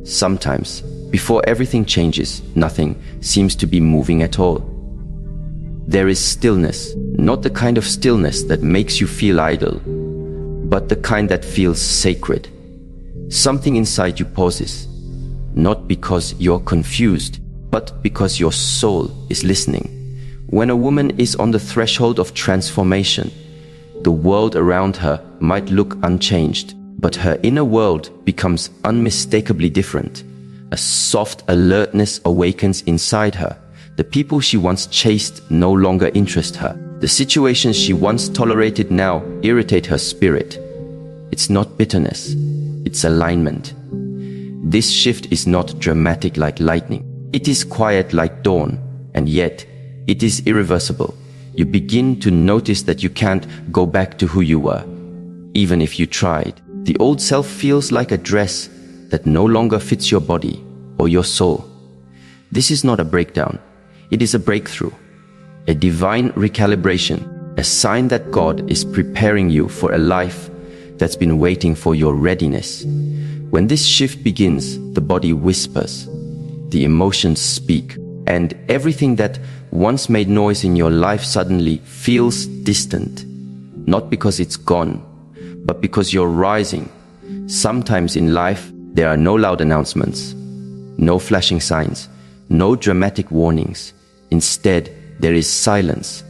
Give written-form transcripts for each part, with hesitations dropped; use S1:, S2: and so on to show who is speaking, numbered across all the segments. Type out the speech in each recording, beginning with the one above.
S1: Sometimes, before everything changes, nothing seems to be moving at all. There is stillness, not the kind of stillness that makes you feel idle, but the kind that feels sacred. Something inside you pauses, not because you're confused, but because your soul is listening. When a woman is on the threshold of transformation, the world around her might look unchanged, but her inner world becomes unmistakably different. A soft alertness awakens inside her. The people she once chased no longer interest her. The situations she once tolerated now irritate her spirit. It's not bitterness, it's alignment. This shift is not dramatic like lightning. It is quiet like dawn, and yet it is irreversible. You begin to notice that you can't go back to who you were, even if you tried. The old self feels like a dress that no longer fits your body or your soul. This is not a breakdown. It is a breakthrough, a divine recalibration, a sign that God is preparing you for a life that's been waiting for your readiness. When this shift begins, the body whispers, the emotions speak, and everything that once made noise in your life suddenly feels distant. Not because it's gone, but because you're rising. Sometimes in life, there are no loud announcements, no flashing signs, no dramatic warnings. Instead, there is silence,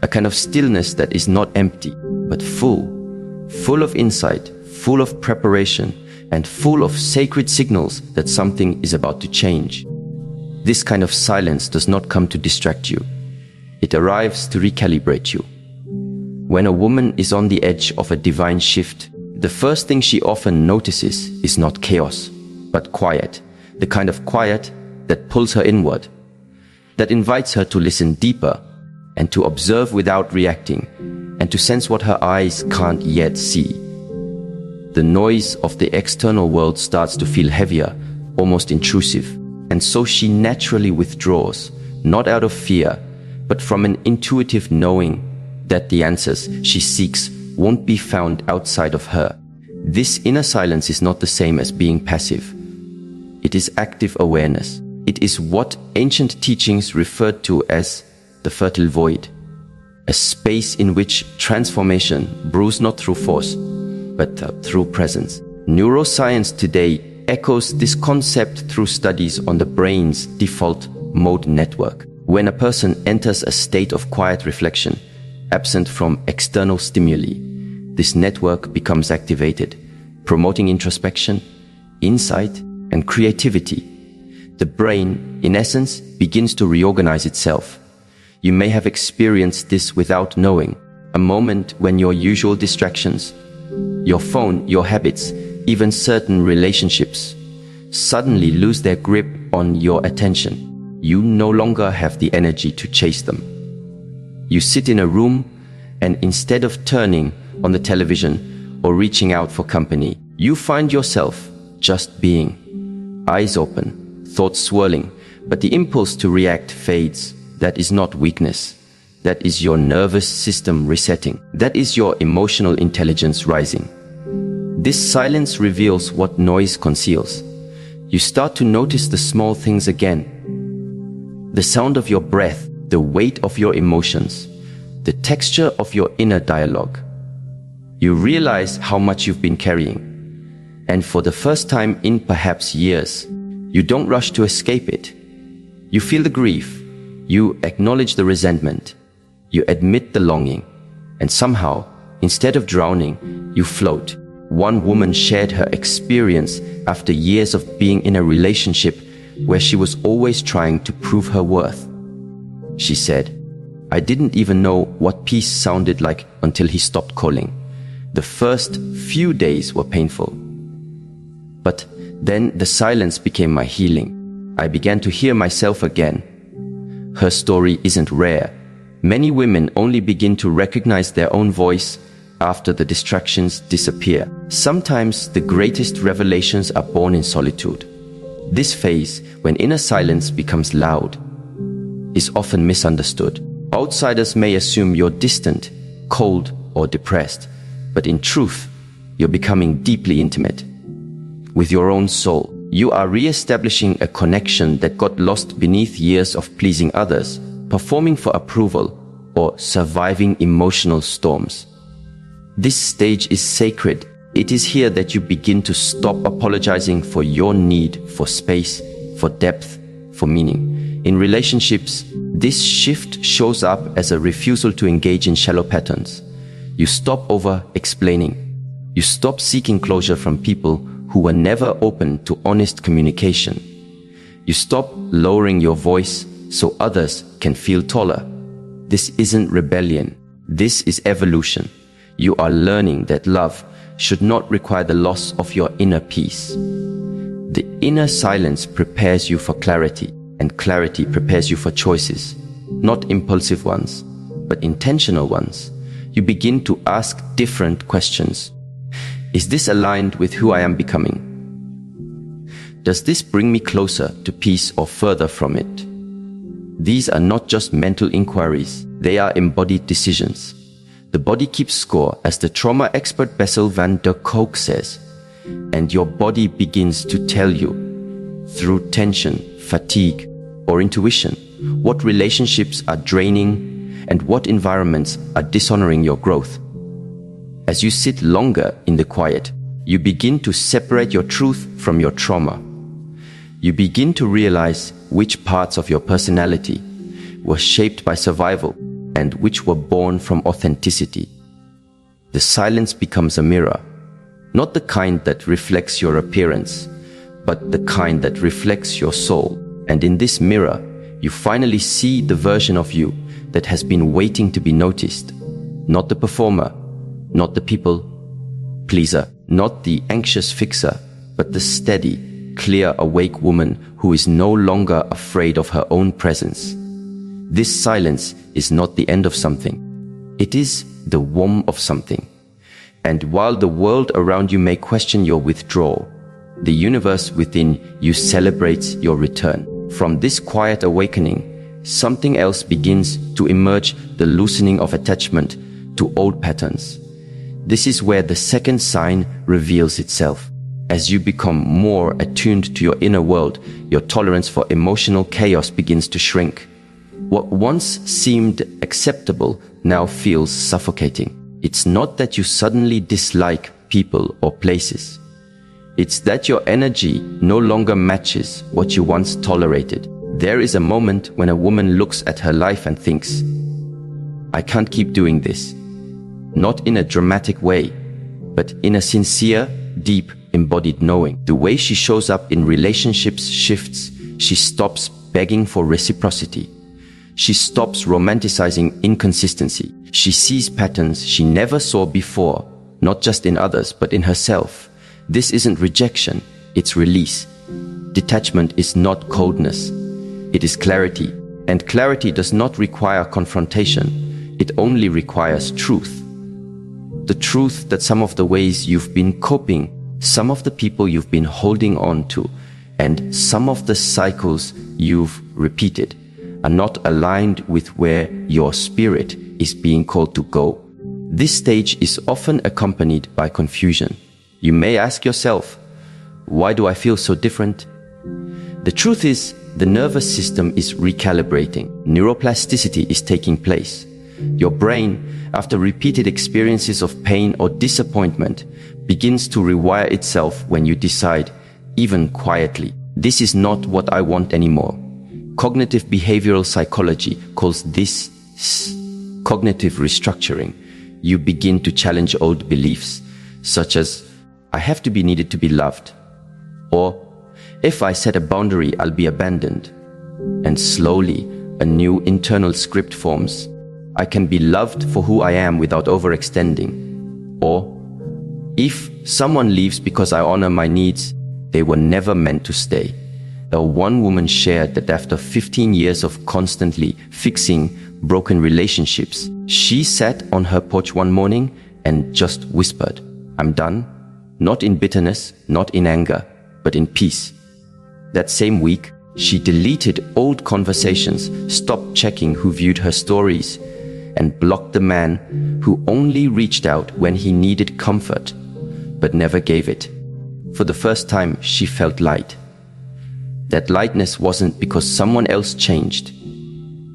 S1: a kind of stillness that is not empty, but full of insight, full of preparation, and full of sacred signals that something is about to change. This kind of silence does not come to distract you. It arrives to recalibrate you. When a woman is on the edge of a divine shift, the first thing she often notices is not chaos, but quiet, the kind of quiet that pulls her inward, that invites her to listen deeper and to observe without reacting and to sense what her eyes can't yet see. The noise of the external world starts to feel heavier, almost intrusive, and so she naturally withdraws, not out of fear, but from an intuitive knowing that the answers she seeks won't be found outside of her. This inner silence is not the same as being passive. It is active awareness. It is what ancient teachings referred to as the fertile void, a space in which transformation brews not through force, but through presence. Neuroscience today echoes this concept through studies on the brain's default mode network. When a person enters a state of quiet reflection, absent from external stimuli, this network becomes activated, promoting introspection, insight, and creativity. The brain, in essence, begins to reorganize itself. You may have experienced this without knowing, a moment when your usual distractions, your phone, your habits, even certain relationships, suddenly lose their grip on your attention. You no longer have the energy to chase them. You sit in a room, and instead of turning on the television or reaching out for company, you find yourself just being, eyes open, thoughts swirling, but the impulse to react fades. That is not weakness. That is your nervous system resetting. That is your emotional intelligence rising. This silence reveals what noise conceals. You start to notice the small things again. The sound of your breath, the weight of your emotions, the texture of your inner dialogue. You realize how much you've been carrying. And for the first time in perhaps years, you don't rush to escape it. You feel the grief. You acknowledge the resentment. You admit the longing. And somehow, instead of drowning, you float. One woman shared her experience after years of being in a relationship where she was always trying to prove her worth. She said, "I didn't even know what peace sounded like until he stopped calling. The first few days were painful. But then the silence became my healing. I began to hear myself again." Her story isn't rare. Many women only begin to recognize their own voice after the distractions disappear. Sometimes the greatest revelations are born in solitude. This phase, when inner silence becomes loud, is often misunderstood. Outsiders may assume you're distant, cold, or depressed, but in truth, you're becoming deeply intimate with your own soul. You are re-establishing a connection that got lost beneath years of pleasing others, performing for approval, or surviving emotional storms. This stage is sacred. It is here that you begin to stop apologizing for your need for space, for depth, for meaning. In relationships, this shift shows up as a refusal to engage in shallow patterns. You stop over-explaining. You stop seeking closure from people who were never open to honest communication. You stop lowering your voice so others can feel taller. This isn't rebellion. This is evolution. You are learning that love should not require the loss of your inner peace. The inner silence prepares you for clarity, and clarity prepares you for choices, not impulsive ones, but intentional ones. You begin to ask different questions. Is this aligned with who I am becoming? Does this bring me closer to peace or further from it? These are not just mental inquiries, they are embodied decisions. The body keeps score, as the trauma expert Bessel van der Kolk says, and your body begins to tell you, through tension, fatigue, or intuition, what relationships are draining and what environments are dishonoring your growth. As you sit longer in the quiet, you begin to separate your truth from your trauma. You begin to realize which parts of your personality were shaped by survival and which were born from authenticity. The silence becomes a mirror, not the kind that reflects your appearance, but the kind that reflects your soul. And in this mirror, you finally see the version of you that has been waiting to be noticed. Not the performer, not the people pleaser, not the anxious fixer, but the steady, clear, awake woman who is no longer afraid of her own presence. This silence is not the end of something. It is the womb of something. And while the world around you may question your withdrawal, the universe within you celebrates your return. From this quiet awakening, something else begins to emerge, the loosening of attachment to old patterns. This is where the second sign reveals itself. As you become more attuned to your inner world, your tolerance for emotional chaos begins to shrink. What once seemed acceptable now feels suffocating. It's not that you suddenly dislike people or places. It's that your energy no longer matches what you once tolerated. There is a moment when a woman looks at her life and thinks, I can't keep doing this. Not in a dramatic way, but in a sincere, deep, embodied knowing. The way she shows up in relationships shifts. She stops begging for reciprocity. She stops romanticizing inconsistency. She sees patterns she never saw before, not just in others, but in herself. This isn't rejection, it's release. Detachment is not coldness, it is clarity. And clarity does not require confrontation, it only requires truth. The truth that some of the ways you've been coping, some of the people you've been holding on to, and some of the cycles you've repeated are not aligned with where your spirit is being called to go. This stage is often accompanied by confusion. You may ask yourself, why do I feel so different? The truth is, the nervous system is recalibrating. Neuroplasticity is taking place. Your brain, after repeated experiences of pain or disappointment, begins to rewire itself when you decide, even quietly, this is not what I want anymore. Cognitive behavioral psychology calls this cognitive restructuring. You begin to challenge old beliefs, such as, I have to be needed to be loved, or if I set a boundary, I'll be abandoned. And slowly, a new internal script forms. I can be loved for who I am without overextending. Or, if someone leaves because I honor my needs, they were never meant to stay. One woman shared that after 15 years of constantly fixing broken relationships, she sat on her porch one morning and just whispered, I'm done. Not in bitterness, not in anger, but in peace. That same week, she deleted old conversations, stopped checking who viewed her stories, and blocked the man who only reached out when he needed comfort, but never gave it. For the first time, she felt light. That lightness wasn't because someone else changed.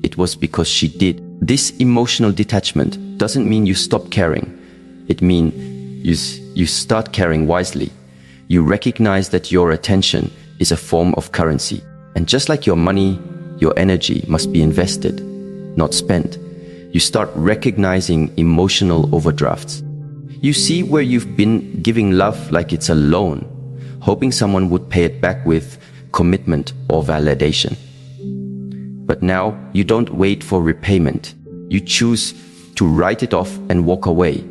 S1: It was because she did. This emotional detachment doesn't mean you stop caring. It means you start caring wisely. You recognize that your attention is a form of currency. And just like your money, your energy must be invested, not spent. You start recognizing emotional overdrafts. You see where you've been giving love like it's a loan, hoping someone would pay it back with commitment or validation. But now you don't wait for repayment. You choose to write it off and walk away.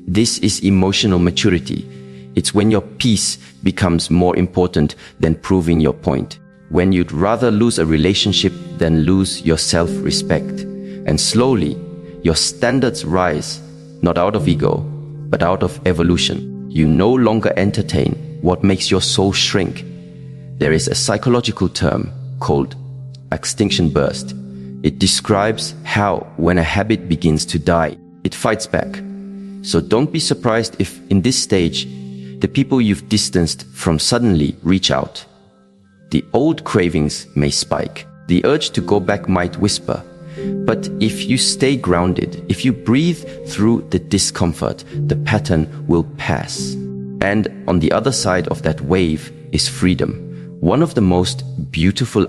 S1: This is emotional maturity. It's when your peace becomes more important than proving your point. When you'd rather lose a relationship than lose your self-respect. And slowly, your standards rise, not out of ego, but out of evolution. You no longer entertain what makes your soul shrink. There is a psychological term called extinction burst. It describes how, when a habit begins to die, it fights back. So don't be surprised if, in this stage, the people you've distanced from suddenly reach out. The old cravings may spike. The urge to go back might whisper. But if you stay grounded, if you breathe through the discomfort, the pattern will pass. And on the other side of that wave is freedom. One of the most beautiful